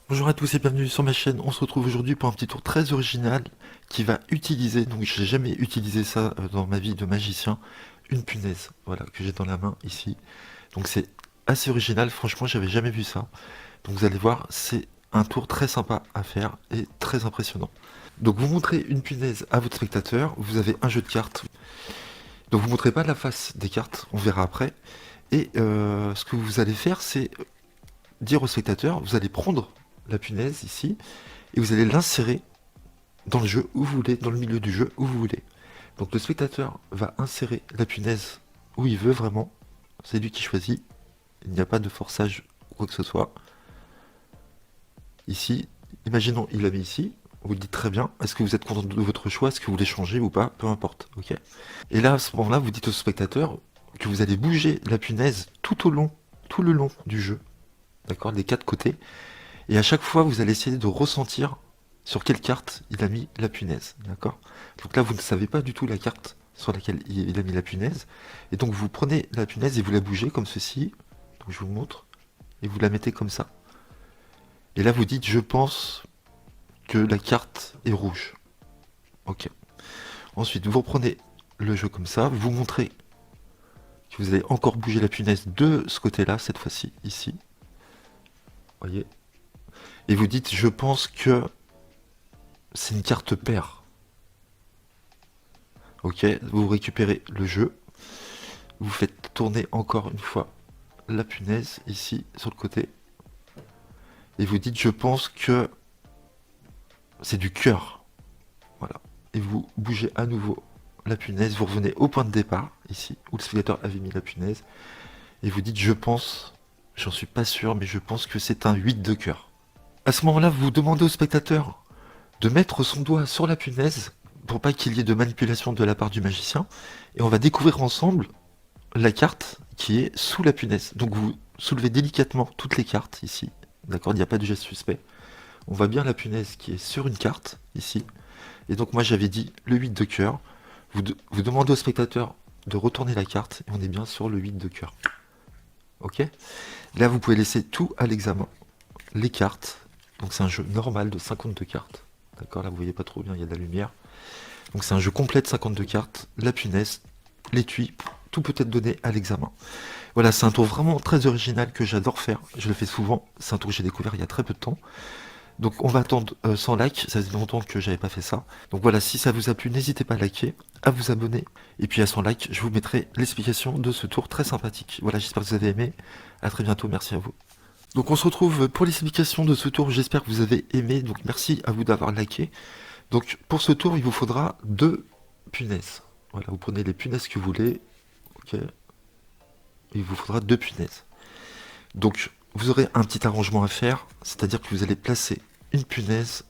Bonjour à tous et bienvenue sur ma chaîne. On se retrouve aujourd'hui pour un petit tour très original qui va utiliser, donc j'ai jamais utilisé ça dans ma vie de magicien, une punaise, voilà, que j'ai dans la main ici. Donc c'est assez original, franchement j'avais jamais vu ça. Donc vous allez voir, c'est un tour très sympa à faire et très impressionnant. Donc vous montrez une punaise à votre spectateur, vous avez un jeu de cartes. Donc vous montrez pas la face des cartes, on verra après. Et ce que vous allez faire, c'est dire au spectateur, vous allez prendre la punaise ici, et vous allez l'insérer dans le jeu où vous voulez, dans le milieu du jeu où vous voulez. Donc le spectateur va insérer la punaise où il veut vraiment, c'est lui qui choisit, il n'y a pas de forçage ou quoi que ce soit. Ici, imaginons il l'a mis ici, vous le dites très bien, est-ce que vous êtes content de votre choix, est-ce que vous voulez changer ou pas, peu importe, ok. Et là, à ce moment-là, vous dites au spectateur que vous allez bouger la punaise tout le long du jeu, d'accord, des quatre côtés, et à chaque fois, vous allez essayer de ressentir sur quelle carte il a mis la punaise, d'accord? Donc là, vous ne savez pas du tout la carte sur laquelle il a mis la punaise, et donc vous prenez la punaise et vous la bougez comme ceci, donc je vous montre, et vous la mettez comme ça. Et là, vous dites, je pense que la carte est rouge. Ok. Ensuite, vous reprenez le jeu comme ça, vous montrez que vous allez encore bouger la punaise de ce côté-là, cette fois-ci, ici. Voyez. Et vous dites, je pense que c'est une carte paire. Ok, vous récupérez le jeu, vous faites tourner encore une fois la punaise ici sur le côté, et vous dites je pense que c'est du cœur. Voilà. Et vous bougez à nouveau la punaise, vous revenez au point de départ, ici, où le spectateur avait mis la punaise, et vous dites je pense, j'en suis pas sûr, mais je pense que c'est un 8 de cœur. À ce moment-là, vous demandez au spectateur de mettre son doigt sur la punaise pour pas qu'il y ait de manipulation de la part du magicien, et on va découvrir ensemble la carte qui est sous la punaise. Donc vous soulevez délicatement toutes les cartes ici. D'accord, il n'y a pas de geste suspect. On voit bien la punaise qui est sur une carte ici. Et donc moi j'avais dit le 8 de cœur. Vous demandez au spectateur de retourner la carte et on est bien sur le 8 de cœur. Ok. Là vous pouvez laisser tout à l'examen. Les cartes. Donc c'est un jeu normal de 52 cartes. D'accord, là vous voyez pas trop bien, il y a de la lumière. Donc c'est un jeu complet de 52 cartes. La punaise, l'étui, tout peut être donné à l'examen. Voilà, c'est un tour vraiment très original que j'adore faire. Je le fais souvent. C'est un tour que j'ai découvert il y a très peu de temps. Donc on va attendre 100 likes. Ça faisait longtemps que j'avais pas fait ça. Donc voilà, si ça vous a plu, n'hésitez pas à liker, à vous abonner. Et puis à 100 likes, je vous mettrai l'explication de ce tour très sympathique. Voilà, j'espère que vous avez aimé. À très bientôt, merci à vous. Donc on se retrouve pour l'explication de ce tour. J'espère que vous avez aimé. Donc merci à vous d'avoir liké. Donc pour ce tour, il vous faudra deux punaises. Voilà, vous prenez les punaises que vous voulez. Ok. Il vous faudra deux punaises. Donc, vous aurez un petit arrangement à faire, c'est-à-dire que vous allez placer une punaise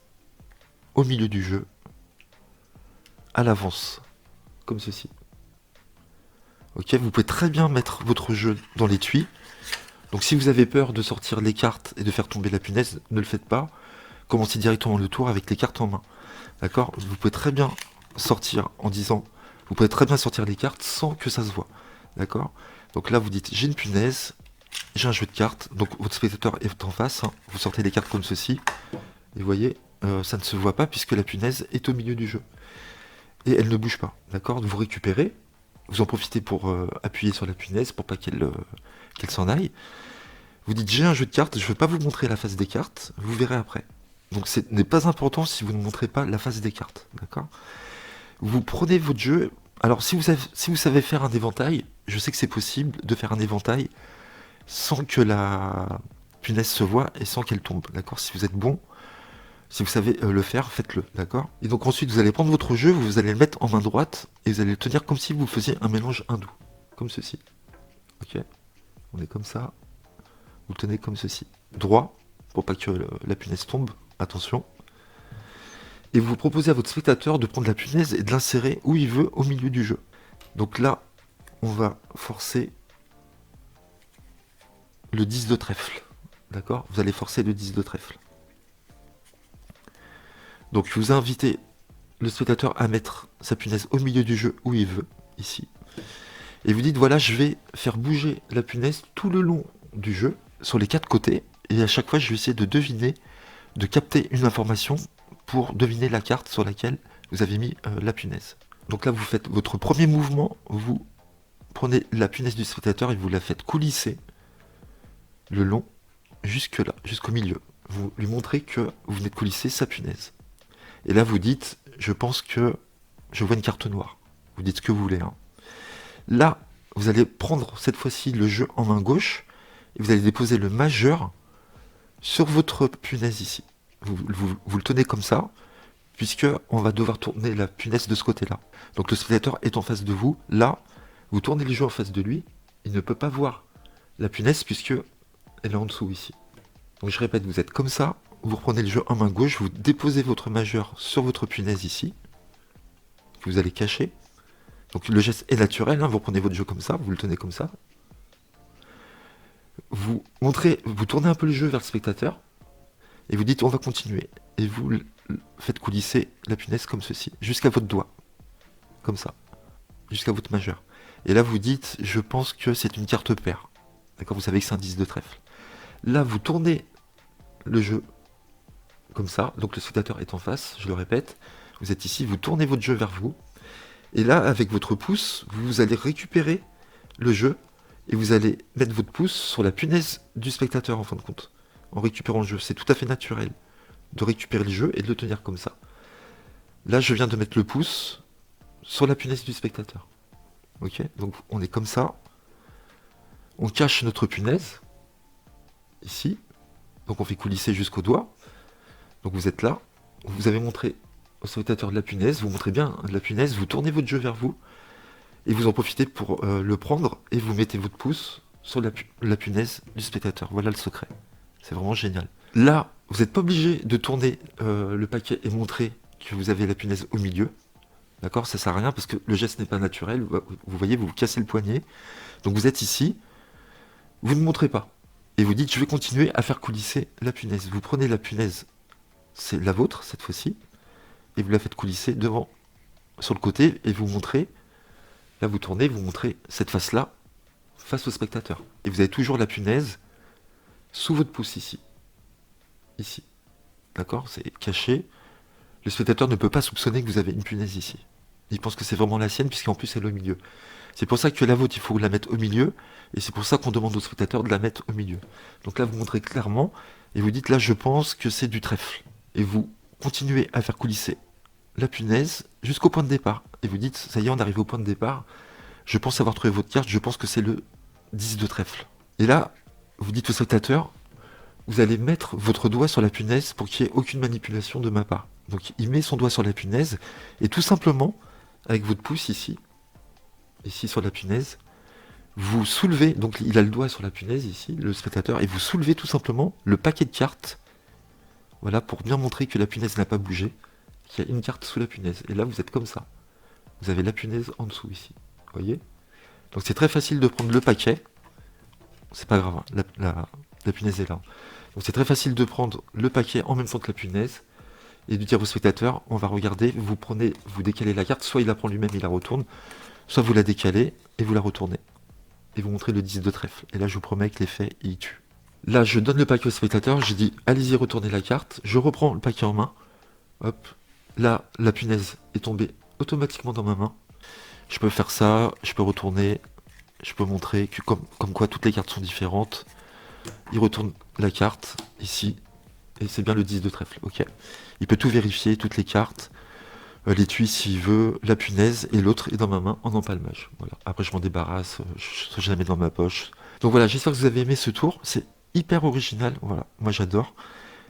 au milieu du jeu, à l'avance, comme ceci. Ok, vous pouvez très bien mettre votre jeu dans l'étui. Donc si vous avez peur de sortir les cartes et de faire tomber la punaise, ne le faites pas. Commencez directement le tour avec les cartes en main. D'accord? Vous pouvez très bien sortir en disant, vous pouvez très bien sortir les cartes sans que ça se voit. D'accord? Donc là, vous dites, j'ai une punaise, j'ai un jeu de cartes, donc votre spectateur est en face, hein. Vous sortez les cartes comme ceci, et vous voyez, ça ne se voit pas puisque la punaise est au milieu du jeu. Et elle ne bouge pas, d'accord? Vous récupérez, vous en profitez pour appuyer sur la punaise pour pas qu'elle s'en aille. Vous dites j'ai un jeu de cartes, je ne vais pas vous montrer la face des cartes, vous verrez après. Donc ce n'est pas important si vous ne montrez pas la face des cartes, d'accord? Vous prenez votre jeu, alors si vous savez faire un éventail, je sais que c'est possible de faire un éventail sans que la punaise se voie et sans qu'elle tombe, d'accord? Si vous êtes bon, si vous savez le faire, faites-le, d'accord? Et donc ensuite, vous allez prendre votre jeu, vous allez le mettre en main droite, et vous allez le tenir comme si vous faisiez un mélange hindou, comme ceci, ok? On est comme ça, vous le tenez comme ceci, droit, pour pas que la punaise tombe, attention. Et vous proposez à votre spectateur de prendre la punaise et de l'insérer où il veut au milieu du jeu. Donc là, on va forcer le 10 de trèfle, d'accord? Vous allez forcer le 10 de trèfle. Donc vous invitez le spectateur à mettre sa punaise au milieu du jeu où il veut, ici. Et vous dites, voilà, je vais faire bouger la punaise tout le long du jeu, sur les quatre côtés, et à chaque fois, je vais essayer de deviner de capter une information pour deviner la carte sur laquelle vous avez mis la punaise. Donc là, vous faites votre premier mouvement, vous prenez la punaise du spectateur et vous la faites coulisser le long, jusque là, jusqu'au milieu. Vous lui montrez que vous venez de coulisser sa punaise. Et là, vous dites, je pense que je vois une carte noire. Vous dites ce que vous voulez. Hein. Là, vous allez prendre cette fois-ci le jeu en main gauche et vous allez déposer le majeur sur votre punaise ici. Vous le tenez comme ça, puisque on va devoir tourner la punaise de ce côté-là. Donc le spectateur est en face de vous. Là, vous tournez le jeu en face de lui. Il ne peut pas voir la punaise puisque elle est en dessous ici. Donc je répète, vous êtes comme ça. Vous reprenez le jeu en main gauche. Vous déposez votre majeur sur votre punaise ici. Vous allez cacher. Donc le geste est naturel. Hein, vous reprenez votre jeu comme ça. Vous le tenez comme ça. Vous tournez un peu le jeu vers le spectateur. Et vous dites on va continuer. Et vous faites coulisser la punaise comme ceci. Jusqu'à votre doigt. Comme ça. Jusqu'à votre majeur. Et là vous dites je pense que c'est une carte paire. D'accord, vous savez que c'est un 10 de trèfle. Là vous tournez le jeu comme ça. Donc le spectateur est en face, je le répète. Vous êtes ici, vous tournez votre jeu vers vous. Et là avec votre pouce, vous allez récupérer le jeu. Et vous allez mettre votre pouce sur la punaise du spectateur en fin de compte. En récupérant le jeu. C'est tout à fait naturel de récupérer le jeu et de le tenir comme ça. Là je viens de mettre le pouce sur la punaise du spectateur. Ok, donc on est comme ça. On cache notre punaise. Ici. Donc on fait coulisser jusqu'au doigt. Donc vous êtes là. Vous avez montré au spectateur de la punaise. Vous montrez bien de la punaise. Vous tournez votre jeu vers vous. Et vous en profitez pour le prendre. Et vous mettez votre pouce sur la punaise du spectateur. Voilà le secret. C'est vraiment génial. Là, vous n'êtes pas obligé de tourner le paquet et montrer que vous avez la punaise au milieu. D'accord, ça sert à rien parce que le geste n'est pas naturel. Vous voyez, vous cassez le poignet. Donc vous êtes ici, vous ne montrez pas. Et vous dites, je vais continuer à faire coulisser la punaise. Vous prenez la punaise, c'est la vôtre cette fois-ci, et vous la faites coulisser devant, sur le côté, et vous montrez, là vous tournez, vous montrez cette face-là, face au spectateur. Et vous avez toujours la punaise sous votre pouce ici. Ici. D'accord, c'est caché. Le spectateur ne peut pas soupçonner que vous avez une punaise ici. Il pense que c'est vraiment la sienne, puisqu'en plus elle est au milieu. C'est pour ça que la vôtre, il faut la mettre au milieu, et c'est pour ça qu'on demande au spectateur de la mettre au milieu. Donc là, vous montrez clairement, et vous dites, là, je pense que c'est du trèfle. Et vous continuez à faire coulisser la punaise jusqu'au point de départ. Et vous dites, ça y est, on arrive au point de départ, je pense avoir trouvé votre carte, je pense que c'est le 10 de trèfle. Et là, vous dites au spectateur, vous allez mettre votre doigt sur la punaise pour qu'il n'y ait aucune manipulation de ma part. Donc il met son doigt sur la punaise, et tout simplement, avec votre pouce ici sur la punaise, vous soulevez, donc il a le doigt sur la punaise ici, le spectateur, et vous soulevez tout simplement le paquet de cartes, voilà, pour bien montrer que la punaise n'a pas bougé, qu'il y a une carte sous la punaise. Et là vous êtes comme ça. Vous avez la punaise en dessous ici, vous voyez. Donc c'est très facile de prendre le paquet, c'est pas grave, hein, la punaise est là. Donc c'est très facile de prendre le paquet en même temps que la punaise, et de dire au spectateur, on va regarder, vous décalez la carte, soit il la prend lui-même, il la retourne, soit vous la décalez et vous la retournez. Et vous montrez le 10 de trèfle. Et là, je vous promets que l'effet, il tue. Là, je donne le paquet au spectateur, je dis, allez-y, retournez la carte. Je reprends le paquet en main. Hop. Là, la punaise est tombée automatiquement dans ma main. Je peux faire ça, je peux retourner, je peux montrer que comme quoi toutes les cartes sont différentes. Il retourne la carte, ici. Et c'est bien le 10 de trèfle, ok. Il peut tout vérifier, toutes les cartes. L'étui s'il veut, la punaise, et l'autre est dans ma main en empalmage. Voilà. Après je m'en débarrasse, je la mets dans ma poche. Donc voilà, j'espère que vous avez aimé ce tour, c'est hyper original, voilà, moi j'adore.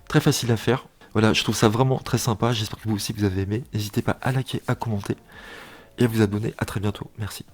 Très facile à faire, voilà, je trouve ça vraiment très sympa, j'espère que vous aussi vous avez aimé. N'hésitez pas à liker, à commenter, et à vous abonner, à très bientôt, merci.